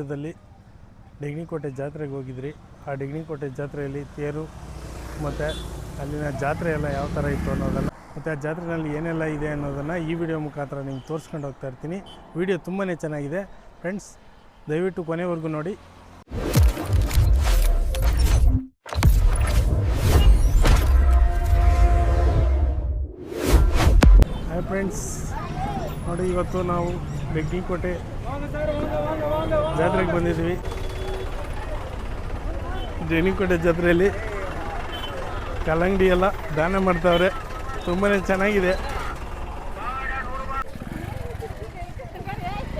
ವಿಡಿಯೋದಲ್ಲಿ ಡೆಗ್ನಿಕೋಟೆ ಜಾತ್ರೆಗೆ ಹೋಗಿದ್ರಿ. ಆ ಡೆಗ್ನಿಕೋಟೆ ಜಾತ್ರೆಯಲ್ಲಿ ತೇರು ಮತ್ತು ಅಲ್ಲಿನ ಜಾತ್ರೆ ಎಲ್ಲ ಯಾವ ಥರ ಇತ್ತು ಅನ್ನೋದನ್ನು ಮತ್ತು ಆ ಜಾತ್ರೆಯಲ್ಲಿ ಏನೆಲ್ಲ ಇದೆ ಅನ್ನೋದನ್ನು ಈ ವಿಡಿಯೋ ಮುಖಾಂತರ ನಿಮ್ಗೆ ತೋರಿಸ್ಕೊಂಡು ಹೋಗ್ತಾ ಇರ್ತೀನಿ. ವಿಡಿಯೋ ತುಂಬಾ ಚೆನ್ನಾಗಿದೆ ಫ್ರೆಂಡ್ಸ್, ದಯವಿಟ್ಟು ಕೊನೆವರೆಗೂ ನೋಡಿ. ಹಾಯ್ ಫ್ರೆಂಡ್ಸ್, ನೋಡಿ ಇವತ್ತು ನಾವು ಡೆಗ್ನಿಕೋಟೆ ಜಾತ್ರೆಗೆ ಬಂದಿದ್ವಿ. ಡೆಗ್ನಿಕೋಟೆ ಜಾತ್ರೆಯಲ್ಲಿ ಕಲ್ಲಂಗಡಿ ಎಲ್ಲ ದಾನ ಮಾಡ್ತಾವ್ರೆ, ತುಂಬಾ ಚೆನ್ನಾಗಿದೆ.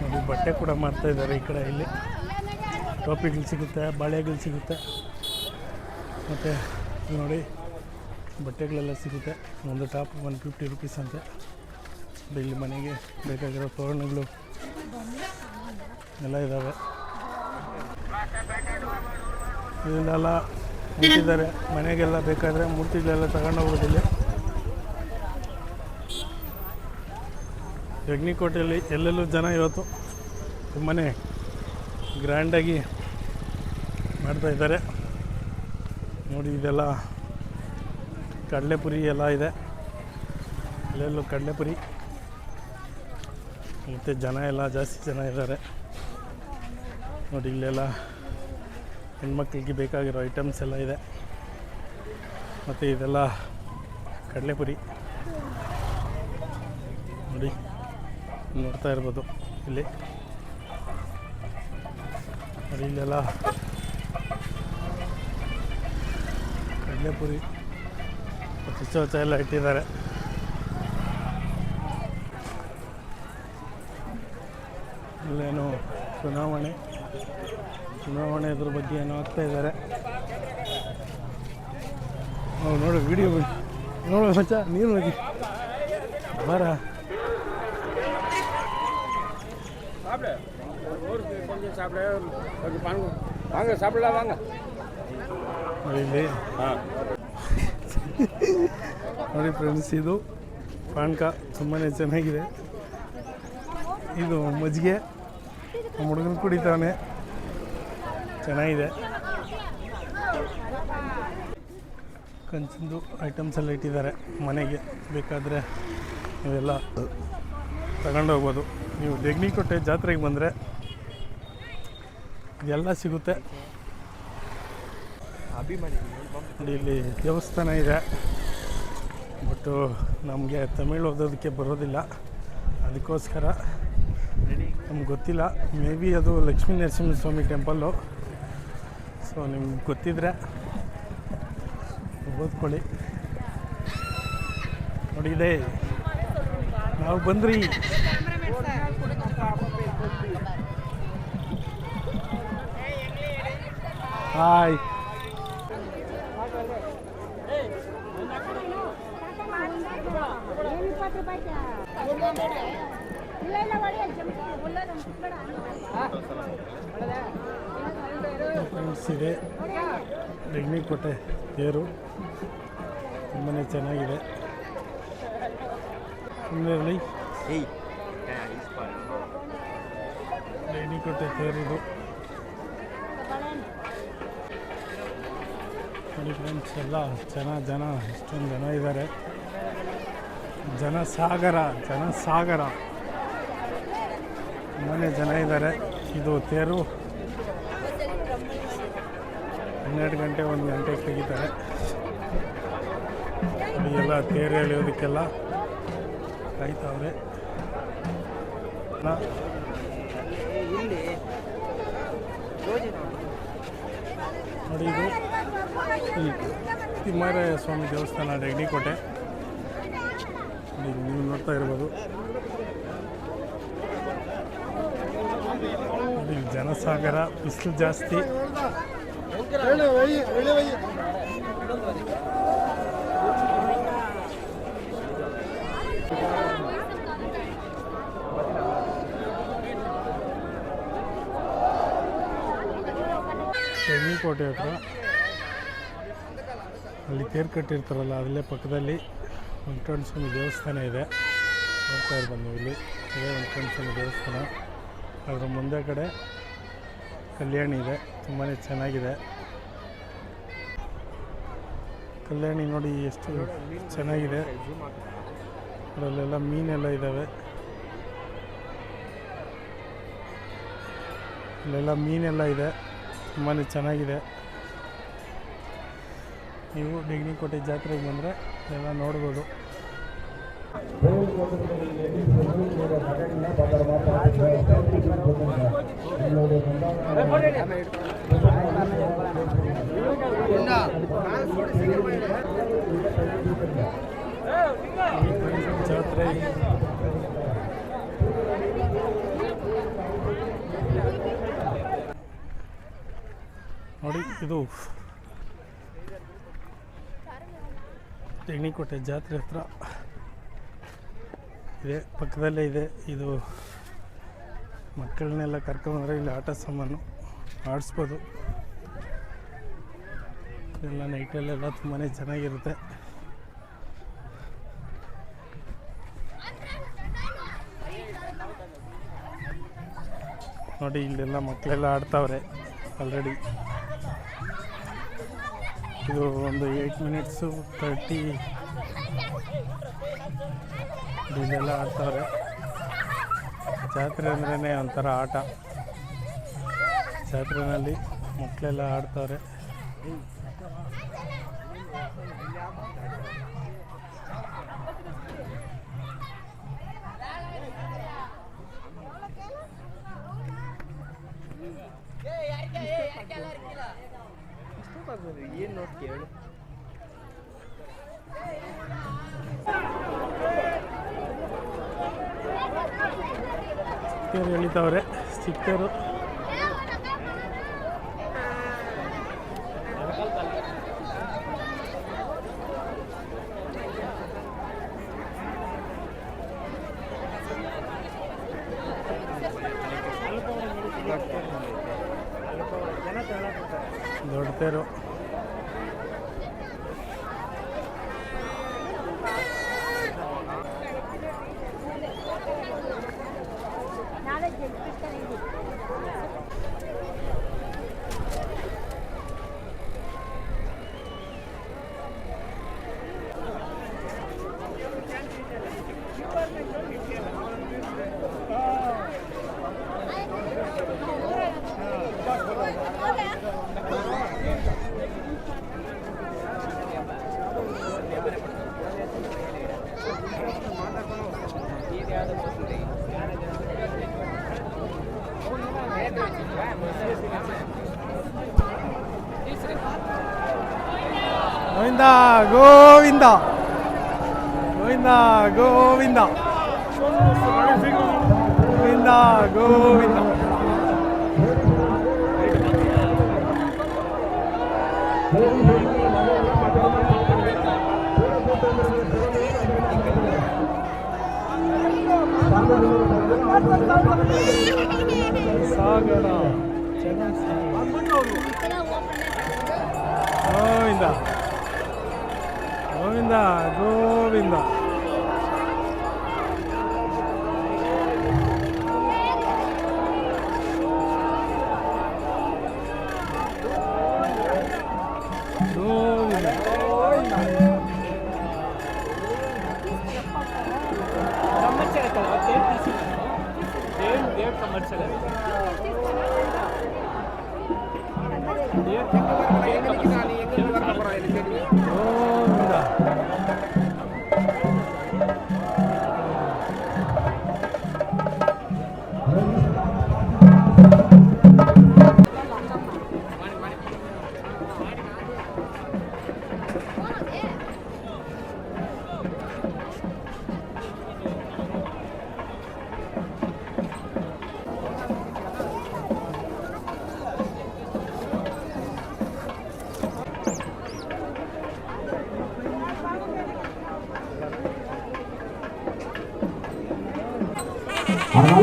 ನೋಡಿ ಬಟ್ಟೆ ಕೂಡ ಮಾಡ್ತಾಯಿದ್ದಾರೆ. ಈ ಕಡೆ ಇಲ್ಲಿ ಟೋಪಿಗಳು ಸಿಗುತ್ತೆ, ಬಾಳೆಗಳು ಸಿಗುತ್ತೆ, ಮತ್ತು ನೋಡಿ ಬಟ್ಟೆಗಳೆಲ್ಲ ಸಿಗುತ್ತೆ. ಒಂದು ಟಾಪ್ 150 ರೂಪೀಸ್ ಅಂತೆ. ಇಲ್ಲಿ ಮನೆಗೆ ಬೇಕಾಗಿರೋ ತೋರಣಗಳು ಎಲ್ಲ ಇದ್ದಾವೆ. ಇದನ್ನೆಲ್ಲ ಮುಟ್ಟಿದ್ದಾರೆ, ಮನೆಗೆಲ್ಲ ಬೇಕಾದರೆ ಮೂರ್ತಿಗಳೆಲ್ಲ ತಗೊಂಡು ಹೋಗೋದಿಲ್ಲ. ಡೆಗ್ನಿಕೋಟೆಯಲ್ಲಿ ಎಲ್ಲೆಲ್ಲೂ ಜನ ಇವತ್ತು ತುಂಬಾ ಗ್ರ್ಯಾಂಡಾಗಿ ಮಾಡ್ತಾಯಿದ್ದಾರೆ. ನೋಡಿ ಇದೆಲ್ಲ ಕಡಲೆಪುರಿ ಎಲ್ಲ ಇದೆ, ಅಲ್ಲೆಲ್ಲೂ ಕಡಲೆಪುರಿ. ಮತ್ತು ಜನ ಎಲ್ಲ ಜಾಸ್ತಿ ಜನ ಇದ್ದಾರೆ. ನೋಡಿ ಇಲ್ಲೆಲ್ಲ ಹೆಣ್ಮಕ್ಳಿಗೆ ಬೇಕಾಗಿರೋ ಐಟಮ್ಸ್ ಎಲ್ಲ ಇದೆ. ಮತ್ತು ಇದೆಲ್ಲ ಕಡಲೆಪುರಿ ನೋಡಿ ನೋಡ್ತಾ ಇರ್ಬೋದು. ಇಲ್ಲಿ ನೋಡಿ ಇಲ್ಲೆಲ್ಲ ಕಡಲೆಪುರಿ ಮತ್ತು ಚೌಚ ಎಲ್ಲ ಇಟ್ಟಿದ್ದಾರೆ. ಇಲ್ಲೇನು ಚುನಾವಣೆ ಇದ್ರ ಬಗ್ಗೆ ಏನೋ ಆಗ್ತಾಯಿದ್ದಾರೆ. ನೋಡು ವಿಡಿಯೋ ನೋಡು ಮಚ್ಚ, ನೀನು ಹೋಗಿ ಬಾರ. ಇಲ್ಲಿ ನೋಡಿ ಫ್ರೆಂಡ್ಸ್, ಇದು ಪಾನ್ಕ ತುಂಬಾ ಚೆನ್ನಾಗಿದೆ. ಇದು ಮಜ್ಜಿಗೆ ನಮ್ಮ ಹುಡುಗನ ಕುಡಿತಾನೆ, ಚೆನ್ನಾಗಿದೆ. ಕಂಚಿಂದು ಐಟಮ್ಸ್ ಎಲ್ಲ ಇಟ್ಟಿದ್ದಾರೆ. ಮನೆಗೆ ಬೇಕಾದರೆ ನೀವೆಲ್ಲ ತಗೊಂಡೋಗ್ಬೋದು. ನೀವು ಡೆಗ್ನಿಕೋಟೆ ಜಾತ್ರೆಗೆ ಬಂದರೆ ಇದೆಲ್ಲ ಸಿಗುತ್ತೆ. ಇಲ್ಲಿ ದೇವಸ್ಥಾನ ಇದೆ, ಬಟ್ಟು ನಮಗೆ ತಮಿಳು ಓದೋದಕ್ಕೆ ಬರೋದಿಲ್ಲ, ಅದಕ್ಕೋಸ್ಕರ ನಮ್ಗೆ ಗೊತ್ತಿಲ್ಲ. ಮೇ ಬಿ ಅದು ಲಕ್ಷ್ಮೀ ನರಸಿಂಹಸ್ವಾಮಿ ಟೆಂಪಲ್ಲು. ಸೊ ನಿಮ್ಗೆ ಗೊತ್ತಿದ್ರೆ ಓದ್ಕೊಳ್ಳಿ. ನೋಡಿ ಇದೆ, ನಾವು ಬಂದ್ರಿ. ಹಾಯ್, ಫ್ರೆಂಡ್ಸ್ ಇದೆ ಡೆಗ್ನಿಕೋಟೆ ತೇರು, ತುಂಬಾ ಚೆನ್ನಾಗಿದೆ. ಸುಮ್ಮನೆ ಡೆಗ್ನಿಕೋಟೆ ತೇರಿದು ನೋಡಿ ಫ್ರೆಂಡ್ಸ್. ಎಲ್ಲ ಜನ ಎಷ್ಟೊಂದು ಜನ ಇದ್ದಾರೆ. ಜನಸಾಗರ ತುಂಬಾ ಜನ ಇದ್ದಾರೆ. ಇದು ತೇರು 12 ಗಂಟೆ 1 ಗಂಟೆಗೆ ತೆಗಿತಾರೆ. ಎಲ್ಲ ತೇರು ಎಳೆಯೋದಕ್ಕೆಲ್ಲ ಕಾಯ್ತಾವ್ರೆ. ನೋಡಿ ಇದು ತಿಮ್ಮರಾಯ ಸ್ವಾಮಿ ದೇವಸ್ಥಾನ ಡೆಗ್ನಿಕೋಟೆ. ನೀವು ನೋಡ್ತಾ ಇರ್ಬೋದು. ಜನಸಾಗರ, ಬಿಸಿಲು ಜಾಸ್ತಿ. ಡೆಗ್ನಿಕೋಟೆ ಹತ್ರ ಅಲ್ಲಿ ತೇರು ಕಟ್ಟಿರ್ತಾರಲ್ಲ, ಅಲ್ಲೇ ಪಕ್ಕದಲ್ಲಿ ವೆಂಕಟೇಶ್ವರ ಸ್ವಾಮಿ ದೇವಸ್ಥಾನ ಇದೆ. ನೋಡ್ತಾ ಇರ್ಬೋದು ನೀವು. ಇಲ್ಲಿ ಇದೇ ವೆಂಕಟೇಶ್ವರ ಸ್ವಾಮಿ ದೇವಸ್ಥಾನ. ಅದರ ಮುಂದೆ ಕಡೆ ಕಲ್ಯಾಣಿ ಇದೆ, ತುಂಬಾ ಚೆನ್ನಾಗಿದೆ. ಕಲ್ಯಾಣಿ ನೋಡಿ ಎಷ್ಟು ಚೆನ್ನಾಗಿದೆ. ಅದರಲ್ಲೆಲ್ಲ ಮೀನೆಲ್ಲ ಇದ್ದಾವೆ. ಅಲ್ಲೆಲ್ಲ ಮೀನೆಲ್ಲ ಇದೆ, ತುಂಬಾ ಚೆನ್ನಾಗಿದೆ. ನೀವು ಡೆಗಣಿಕೋಟೆ ಜಾತ್ರೆಗೆ ಬಂದರೆ ಎಲ್ಲ ನೋಡ್ಬೋದು. ಜಾತ್ರೆ ನೋಡಿ, ಇದು ಡೆಗಣಿಕೋಟೆ ಜಾತ್ರೆ ಹತ್ರ ಇದೆ, ಪಕ್ಕದಲ್ಲೇ ಇದೆ. ಇದು ಮಕ್ಕಳನ್ನೆಲ್ಲ ಕರ್ಕೊಂಡ್ಬಂದರೆ ಇಲ್ಲಿ ಆಟ ಸಾಮಾನು ಆಡಿಸ್ಬೋದು. ಎಲ್ಲ ನೈಟಲ್ಲೆಲ್ಲ ತುಂಬಾ ಚೆನ್ನಾಗಿರುತ್ತೆ. ನೋಡಿ, ಇಲ್ಲೆಲ್ಲ ಮಕ್ಕಳೆಲ್ಲ ಆಡ್ತಾವ್ರೆ ಆಲ್ರೆಡಿ. ಇದು ಒಂದು 8 ಮಿನಿಟ್ಸು 30 ಇದೆಲ್ಲ ಆಡ್ತಾವ್ರೆ. ಜಾತ್ರೆ ಅಂದ್ರೇ ಒಂಥರ ಆಟ. ಜಾತ್ರೆಯಲ್ಲಿ ಮಕ್ಕಳೆಲ್ಲ ಆಡ್ತಾವ್ರೆ. ಏನು ನೋಡ್ತೀವಿ ಹೇಳಿ. ಚಿಕ್ಕರು ಎಳಿತಾವ್ರೆ, ಚಿಕ್ಕರು. ದೊಡ್ಡ ತೇರು. ಗೋವಿಂದ ಗೋವಿಂದ ಗೋವಿಂದ ಗೋವಿಂದ ಗೋವಿಂದ ಗೋವಿಂದ. ಸಾಗರ ಗೋವಿಂದ ಗೋವಿಂದ ಗೋವಿಂದ. அதனால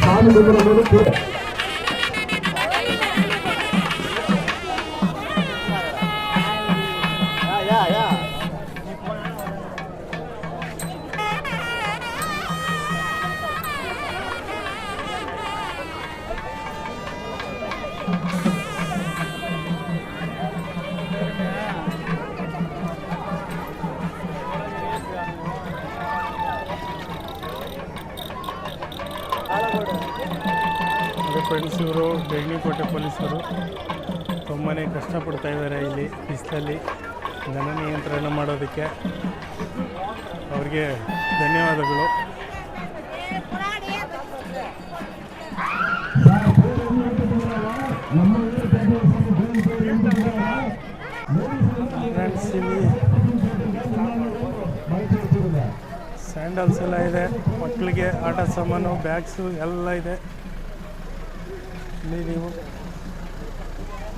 சாமி கும்பிடும்போது ಫ್ರೆಂಡ್ಸ್, ಇವರು ಡೆಗ್ನಿಕೋಟೆ ಪೊಲೀಸರು ತುಂಬಾ ಕಷ್ಟಪಡ್ತಾ ಇದ್ದಾರೆ ಇಲ್ಲಿ ಬಿಸಿಲಲ್ಲಿ ಜನ ನಿಯಂತ್ರಣ ಮಾಡೋದಕ್ಕೆ. ಅವ್ರಿಗೆ ಧನ್ಯವಾದಗಳು. ಫ್ರೆಂಡ್ಸ್, ಇಲ್ಲಿ ಸ್ಯಾಂಡಲ್ಸ್ ಎಲ್ಲ ಇದೆ, ಮಕ್ಕಳಿಗೆ ಆಟ ಸಾಮಾನು, ಬ್ಯಾಗ್ಸು ಎಲ್ಲ ಇದೆ. ಇಲ್ಲಿ ನೀವು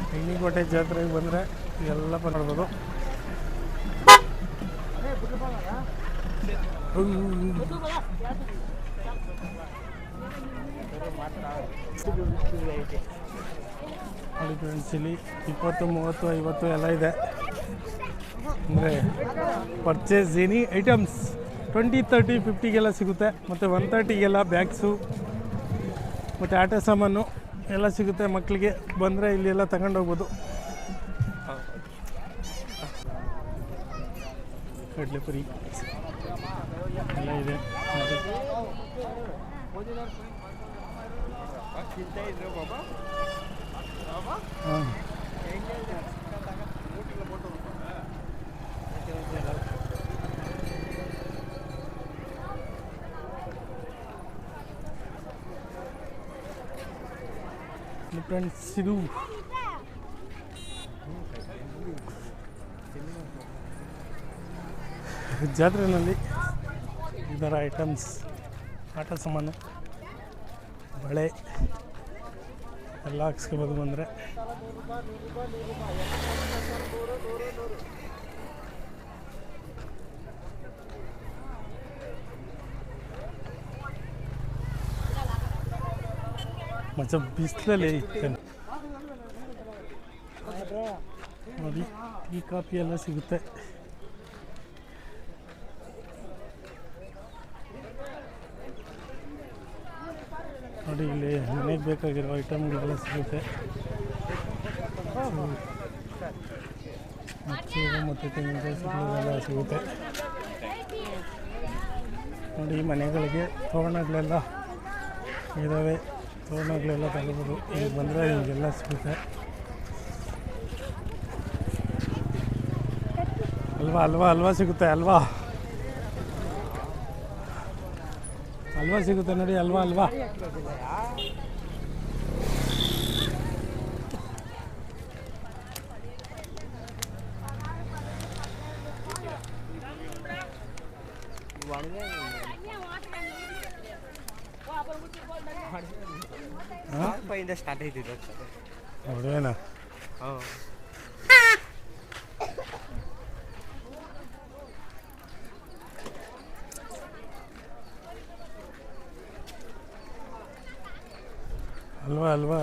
ಡೆಗ್ನಿಕೋಟೆ ಜಾತ್ರೆಗೆ ಬಂದರೆ ಎಲ್ಲ ನೋಡ್ಬೋದು. ನೋಡಿ ಫ್ರೆಂಡ್ಸ್, ಇಲ್ಲಿ 20, 30, 50 ಎಲ್ಲ ಇದೆ. ಅಂದರೆ ಪರ್ಚೇಸ್ ಎನಿ ಐಟಮ್ಸ್ 20, 30, 50ಗೆಲ್ಲ ಸಿಗುತ್ತೆ. ಮತ್ತು 130ಗೆಲ್ಲ ಬ್ಯಾಗ್ಸು ಮತ್ತು ಆಟ ಸಾಮಾನು ಎಲ್ಲ ಸಿಗುತ್ತೆ. ಮಕ್ಕಳಿಗೆ ಬಂದರೆ ಇಲ್ಲಿ ಎಲ್ಲ ತಗೊಂಡೋಗ್ಬೋದು. ಕಡಲೆಪುರಿ ಎಲ್ಲ ಇದೆ. ಹಾಂ, ಫ್ರೆಂಡ್ಸ್, ಇದು ಜಾತ್ರೆಯಲ್ಲಿ ಇದರ ಐಟಮ್ಸ್, ಆಟ ಸಾಮಾನು, ಬಳೆ ಎಲ್ಲ ಹಾಕ್ಸ್ಕೊಬೋದು ಬಂದರೆ. ಮಚ್ಚ ಬಿಸಿಲಲ್ಲಿ ನೋಡಿ, ಈ ಕಾಫಿ ಎಲ್ಲ ಸಿಗುತ್ತೆ. ನೋಡಿ, ಇಲ್ಲಿ ಮನೆಗೆ ಬೇಕಾಗಿರೋ ಐಟಮ್ಗಳೆಲ್ಲ ಸಿಗುತ್ತೆ. ಮತ್ತು ತೆಂಗಿನಕಾಯಿ ಸಿಗಲೆಲ್ಲ ಸಿಗುತ್ತೆ. ನೋಡಿ, ಮನೆಗಳಿಗೆ ತೋರಣಗಳೆಲ್ಲ ಇದ್ದಾವೆ. ತೋರಣಗಳೆಲ್ಲ ತಗೋಬೋದು. ಇಲ್ಲಿ ಬಂದರೆ ಈಗೆಲ್ಲ ಸಿಗುತ್ತೆ. ಅಲ್ವಾ ಸಿಗುತ್ತೆ. ಅಲ್ವಾ ಸಿಗುತ್ತೆ ನೋಡಿ. ಅಲ್ವಾ ಸ್ಟಾರ್ಟ್ ಆಯ್ತಿದೆ ಹೌದೇನಾ?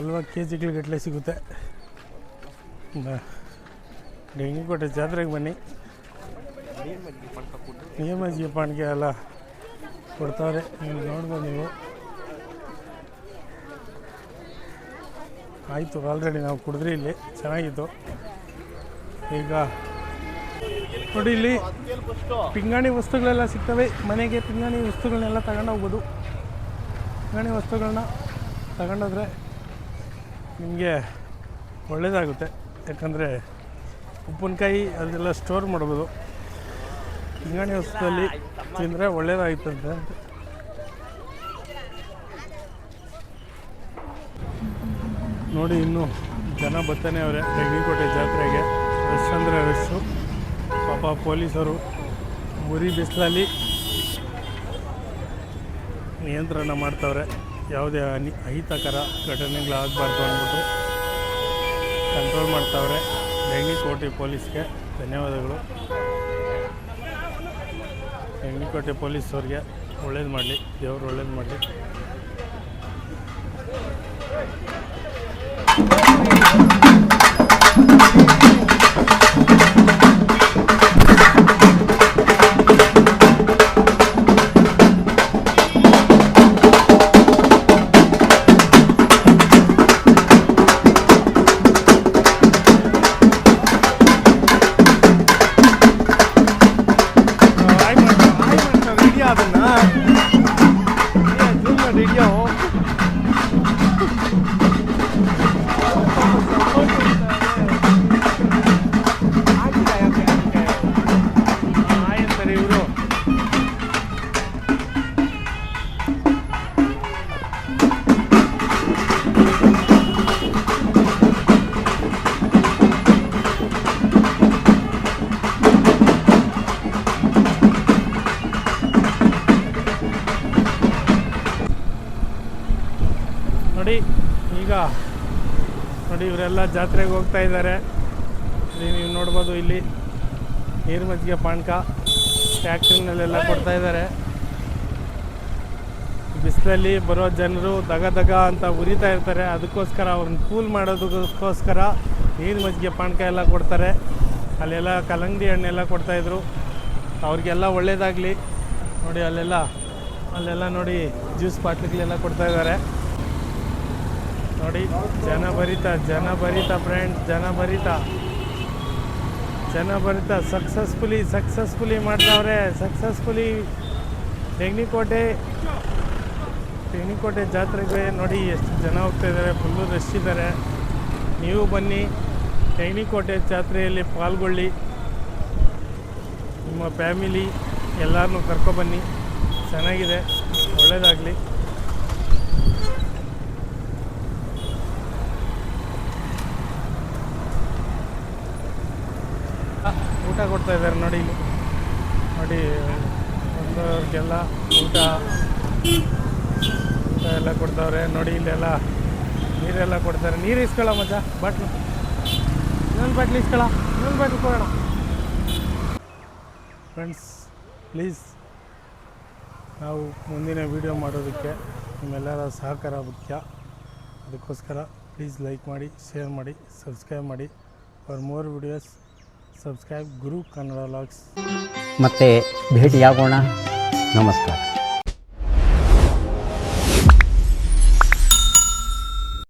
ಅಲ್ವಾ KGಗಟ್ಟಲೆ ಸಿಗುತ್ತೆ. ಡೆಗ್ನಿಕೋಟೆ ಜಾತ್ರೆಗೆ ಬನ್ನಿ. ನಿಯಮಜ್ಜಿ ಪಾಣಿಗೆ ಎಲ್ಲ ಕೊಡ್ತಾರೆ, ನೀವು ನೋಡ್ಬೋದು. ನೀವು ಆಯಿತು, ಆಲ್ರೆಡಿ ನಾವು ಕುಡಿದ್ರಿ. ಇಲ್ಲಿ ಚೆನ್ನಾಗಿತ್ತು. ಈಗ ನೋಡಿ, ಇಲ್ಲಿ ಪಿಂಗಾಣಿ ವಸ್ತುಗಳೆಲ್ಲ ಸಿಗ್ತವೆ. ಮನೆಗೆ ಪಿಂಗಾಣಿ ವಸ್ತುಗಳನ್ನೆಲ್ಲ ತಗೊಂಡೋಗ್ಬೋದು. ಪಿಂಗಾಣಿ ವಸ್ತುಗಳನ್ನ ತಗೊಂಡೋದ್ರೆ ನಿಮಗೆ ಒಳ್ಳೆಯದಾಗುತ್ತೆ. ಯಾಕಂದರೆ ಉಪ್ಪಿನಕಾಯಿ ಅದೆಲ್ಲ ಸ್ಟೋರ್ ಮಾಡ್ಬೋದು. ಪಿಂಗಾಣಿ ವಸ್ತುದಲ್ಲಿ ತಿಂದರೆ ಒಳ್ಳೆಯದಾಗುತ್ತಂತೆ. ನೋಡಿ, ಇನ್ನೂ ಜನ ಬರ್ತಾನೆ ಅವರೇ ಡೆಗ್ನಿಕೋಟೆ ಜಾತ್ರೆಗೆ. ರಶ್ ಅಂದರೆ ರಶ್ಶು. ಪಾಪ ಪೊಲೀಸರು ಉರಿ ಬಿಸಿಲಲ್ಲಿ ನಿಯಂತ್ರಣ ಮಾಡ್ತವ್ರೆ. ಯಾವುದೇ ಅಹಿತಕರ ಘಟನೆಗಳಾಗಬಾರ್ದು ಅಂದ್ಬಿಟ್ಟು ಕಂಟ್ರೋಲ್ ಮಾಡ್ತಾವ್ರೆ. ಡೆಗ್ನಿಕೋಟೆ ಪೊಲೀಸ್ಗೆ ಧನ್ಯವಾದಗಳು. ಡೆಗ್ನಿಕೋಟೆ ಪೊಲೀಸವ್ರಿಗೆ ಒಳ್ಳೇದು ಮಾಡಲಿ, ದೇವರು ಒಳ್ಳೇದು ಮಾಡಲಿ. ಅದನ್ನು ನೋಡಿ ಇವರೆಲ್ಲ ಜಾತ್ರೆಗೆ ಹೋಗ್ತಾ ಇದ್ದಾರೆ. ಇಲ್ಲಿ ನೀವು ನೋಡ್ಬೋದು, ಇಲ್ಲಿ ನೀರು ಮಜ್ಜಿಗೆ ಪಾನಕ ಟ್ಯಾಕ್ಟ್ರಿನಲ್ಲೆಲ್ಲ ಕೊಡ್ತಾ ಇದ್ದಾರೆ. ಬಿಸಿಲಲ್ಲಿ ಬರೋ ಜನರು ದಗ ಅಂತ ಉರಿತಾ ಇರ್ತಾರೆ. ಅದಕ್ಕೋಸ್ಕರ ಅವ್ರನ್ನ ಕೂಲ್ ಮಾಡೋದಕ್ಕೋಸ್ಕರ ನೀರು ಮಜ್ಜಿಗೆ ಪಾನಕ ಎಲ್ಲ ಕೊಡ್ತಾರೆ. ಅಲ್ಲೆಲ್ಲ ಕಲ್ಲಂಗಡಿ ಹಣ್ಣೆಲ್ಲ ಕೊಡ್ತಾಯಿದ್ರು. ಅವ್ರಿಗೆಲ್ಲ ಒಳ್ಳೇದಾಗಲಿ. ನೋಡಿ ಅಲ್ಲೆಲ್ಲ ನೋಡಿ ಜ್ಯೂಸ್ ಬಾಟ್ಲಿಗಳೆಲ್ಲ ಕೊಡ್ತಾ ಇದ್ದಾರೆ. ನೋಡಿ ಜನಭರಿತ ಫ್ರೆಂಡ್ಸ್, ಜನಭರಿತ ಸಕ್ಸಸ್ಫುಲಿ ಮಾಡ್ತಾವ್ರೆ. ತೆಂಗಿನಕೋಟೆ ಜಾತ್ರೆಗೆ ನೋಡಿ ಎಷ್ಟು ಜನ ಹೋಗ್ತಾ ಇದ್ದಾರೆ. ಫುಲ್ಲು ರಶ್ ಇದ್ದಾರೆ. ನೀವು ಬನ್ನಿ, ತೆಂಗಿನಕೋಟೆ ಜಾತ್ರೆಯಲ್ಲಿ ಪಾಲ್ಗೊಳ್ಳಿ. ನಿಮ್ಮ ಫ್ಯಾಮಿಲಿ ಎಲ್ಲರನ್ನೂ ಕರ್ಕೊಬನ್ನಿ. ಚೆನ್ನಾಗಿದೆ, ಒಳ್ಳೆಯದಾಗಲಿ. ಊಟ ಕೊಡ್ತಾ ಇದ್ದಾರೆ ನೋಡಿ. ಬಂದವ್ರಿಗೆಲ್ಲ ಊಟ ಎಲ್ಲ ಕೊಡ್ತಾವ್ರೆ. ನೋಡಿ ಇಲ್ಲೆಲ್ಲ ನೀರೆಲ್ಲ ಕೊಡ್ತಾರೆ. ನೀರು ಇಸ್ಕೊಳ್ಳೋ ಮಚ್ಚ, ಬಾಟ್ಲು ಇನ್ನೊಂದು ಬಾಟ್ಲು ಕೊಡೋಣ. ಫ್ರೆಂಡ್ಸ್, ಪ್ಲೀಸ್, ನಾವು ಮುಂದಿನ ವೀಡಿಯೋ ಮಾಡೋದಕ್ಕೆ ನಿಮ್ಮೆಲ್ಲರ ಸಹಕಾರ ಮುಖ್ಯ. ಅದಕ್ಕೋಸ್ಕರ ಪ್ಲೀಸ್ ಲೈಕ್ ಮಾಡಿ, ಶೇರ್ ಮಾಡಿ, ಸಬ್ಸ್ಕ್ರೈಬ್ ಮಾಡಿ. For more videos subscribe Guru Kannada vlogs. ಮತ್ತೆ ಭೇಟಿಯಾಗೋಣ. ನಮಸ್ಕಾರ.